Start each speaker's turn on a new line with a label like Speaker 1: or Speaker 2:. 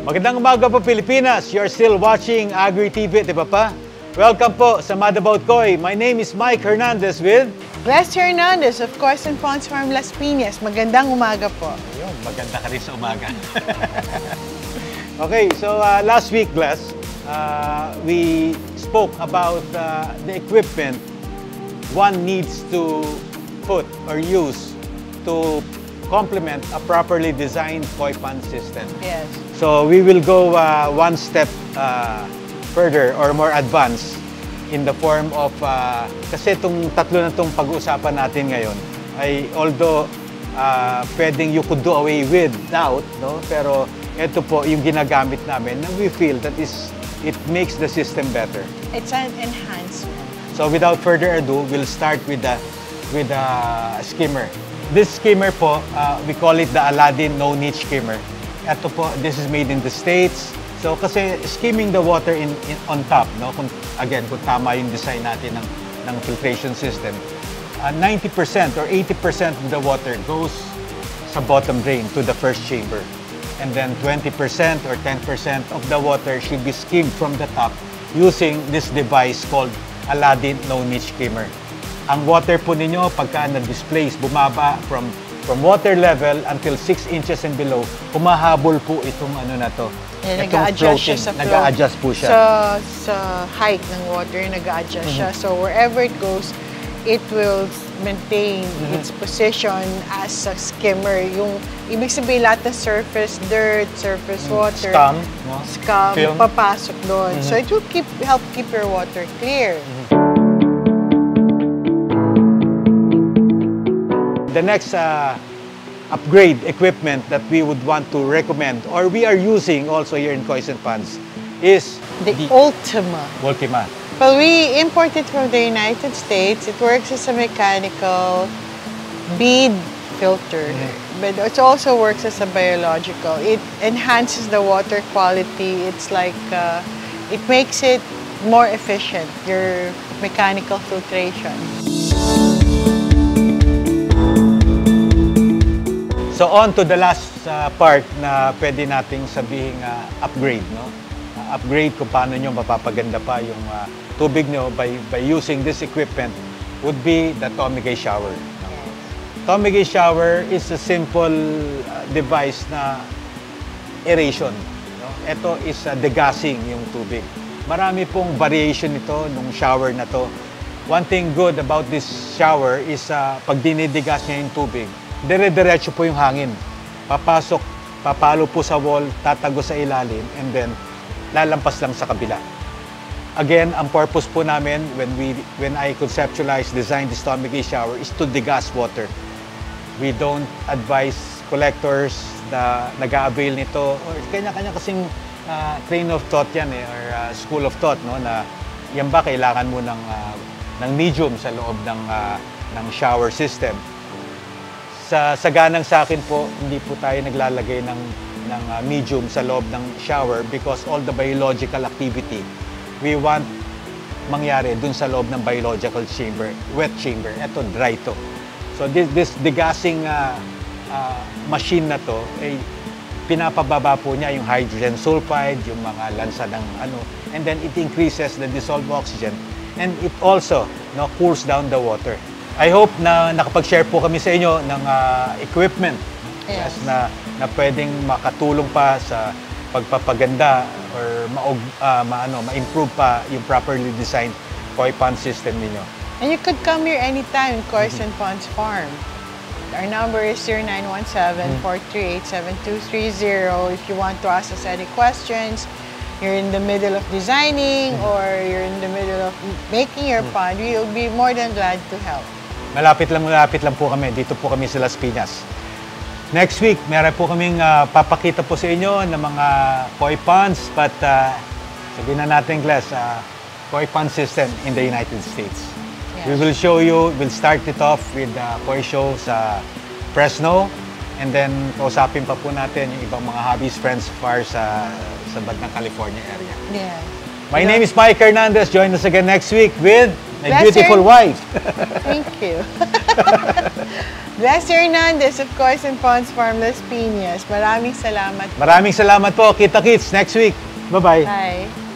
Speaker 1: Magandang umaga po Pilipinas. You're still watching Agri TV, di ba pa? Welcome po sa Mad About Koy. My name is Mike Hernandez with
Speaker 2: Gles Hernandez of Coys and Ponds Farm Las Piñas. Magandang umaga po.
Speaker 1: Ayun, maganda ka rin sa umaga. Okay, so last week, Gles, we spoke about the equipment one needs to put or use to complement a properly designed koi pond system.
Speaker 2: Yes.
Speaker 1: So we will go one step further or more advanced in the form of, kasi itong tatlo na itong pag-uusapan natin ngayon ay although pwedeng you could do away without, no? Pero ito po yung ginagamit namin na we feel that it makes the system better.
Speaker 2: It's an enhancement.
Speaker 1: So without further ado, we'll start with the skimmer. This skimmer po, we call it the Aladdin no-niche skimmer. Ito po, this is made in the States. So kasi skimming the water on top, no? Kung tama yung design natin ng filtration system, 90% or 80% of the water goes sa bottom drain to the first chamber. And then 20% or 10% of the water should be skimmed from the top using this device called Aladdin no-niche skimmer. Ang water po ninyo, pagka na-displace, bumaba from water level until 6 inches and below, humahabol po itong ano na to.
Speaker 2: Nag-a-adjust siya sa flow.
Speaker 1: Nag-a-adjust po siya.
Speaker 2: Sa height ng water, nag-a-adjust siya. So wherever it goes, it will maintain its position as a skimmer. Yung ibig sabihin lahat ng surface dirt, surface water,
Speaker 1: scum, no?
Speaker 2: Scum,
Speaker 1: film,
Speaker 2: papasok doon. So it will help keep your water clear.
Speaker 1: The next upgrade equipment that we would want to recommend or we are using also here in Coys and Ponds is
Speaker 2: the Ultima.
Speaker 1: Ultima.
Speaker 2: Well, we import it from the United States. It works as a mechanical bead filter, but it also works as a biological. It enhances the water quality. It's like, it makes it more efficient, your mechanical filtration.
Speaker 1: So on to the last part na pwede nating sabihing upgrade, no? Upgrade kung paano nyo mapapaganda pa yung tubig nyo by using this equipment would be the Tomigay shower. No? Tomigay shower is a simple device na aeration. No? Ito is degassing yung tubig. Marami pong variation nito nung shower na to. One thing good about this shower is pag dinidigas niya yung tubig, dire-diretso po yung hangin. Papasok, papalo po sa wall, tatago sa ilalim, and then lalampas lang sa kabila. Again, ang purpose po namin when I conceptualize, design this Tomigay shower is to degas water. We don't advise collectors na nag-a-avail nito or kanya-kanya kasing train of thought yan or school of thought, no, na yan ba kailangan mo ng medium sa loob ng shower system. Sa ganang sa akin po, hindi po tayo naglalagay ng medium sa loob ng shower because all the biological activity we want mangyari dun sa loob ng biological chamber, wet chamber. Ito, dry to. So this degassing machine na to, ay pinapababa po niya yung hydrogen sulfide, yung mga lansa ng ano, and then it increases the dissolved oxygen and it also, no, cools down the water. I hope na nakapag-share po kami sa inyo ng equipment, yes, na pwedeng makatulong pa sa pagpapaganda or ma-improve pa yung properly designed koi pond system ninyo.
Speaker 2: And you could come here anytime in Coys and Ponds Farm. Our number is 0917-438-7230. If you want to ask us any questions, you're in the middle of designing or you're in the middle of making your pond, we will be more than glad to help.
Speaker 1: Malapit lang po kami. Dito po kami sa Las Piñas. Next week, meron po kaming papakita po sa inyo ng mga koi ponds, but sabihin na natin, Gles, koi pond system in the United States. Yes. We will show you, we'll start it off with koi show sa Fresno, and then kausapin pa po natin yung ibang mga hobbies, friends, far sa bandang California area.
Speaker 2: Yeah.
Speaker 1: My name is Mike Hernandez. Join us again next week with my beautiful wife.
Speaker 2: Thank you. Bless Hernandez, of course, and Pons Farm Las Piñas. Maraming salamat.
Speaker 1: Maraming salamat po. Kita-kits next week. Bye-bye.
Speaker 2: Bye.